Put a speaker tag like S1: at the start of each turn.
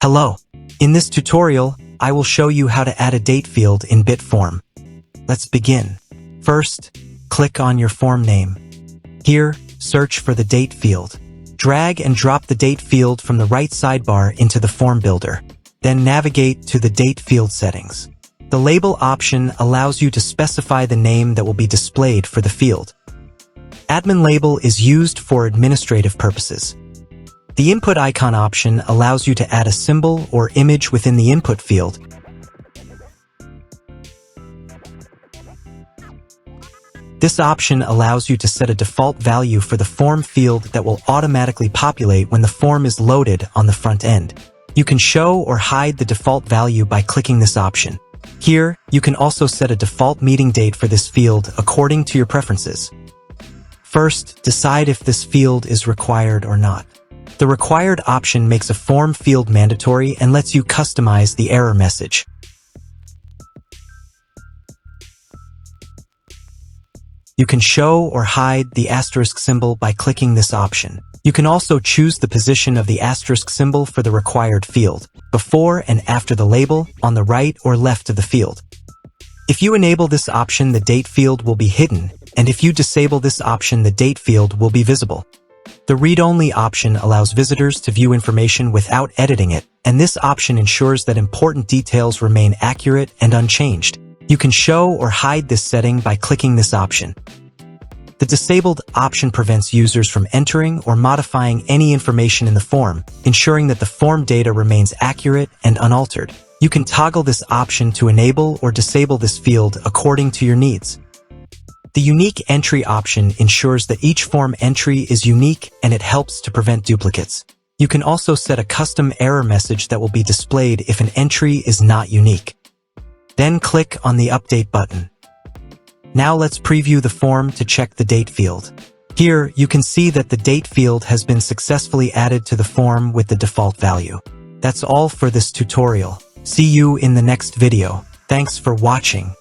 S1: Hello. In this tutorial, I will show you how to add a date field in bit form. Let's begin. First, click on your form name. Here, search for the date field. Drag and drop the date field from the right sidebar into the form builder. Then navigate to the date field settings. The label option allows you to specify the name that will be displayed for the field. Admin label is used for administrative purposes. The input icon option allows you to add a symbol or image within the input field. This option allows you to set a default value for the form field that will automatically populate when the form is loaded on the front end. You can show or hide the default value by clicking this option. Here, you can also set a default meeting date for this field according to your preferences. First, decide if this field is required or not. The required option makes a form field mandatory and lets you customize the error message. You can show or hide the asterisk symbol by clicking this option. You can also choose the position of the asterisk symbol for the required field, before and after the label, on the right or left of the field. If you enable this option, the date field will be hidden, and if you disable this option, the date field will be visible. The read-only option allows visitors to view information without editing it, and this option ensures that important details remain accurate and unchanged. You can show or hide this setting by clicking this option. The disabled option prevents users from entering or modifying any information in the form, ensuring that the form data remains accurate and unaltered. You can toggle this option to enable or disable this field according to your needs. The unique entry option ensures that each form entry is unique and it helps to prevent duplicates. You can also set a custom error message that will be displayed if an entry is not unique. Then click on the Update button. Now let's preview the form to check the date field. Here, you can see that the date field has been successfully added to the form with the default value. That's all for this tutorial. See you in the next video. Thanks for watching.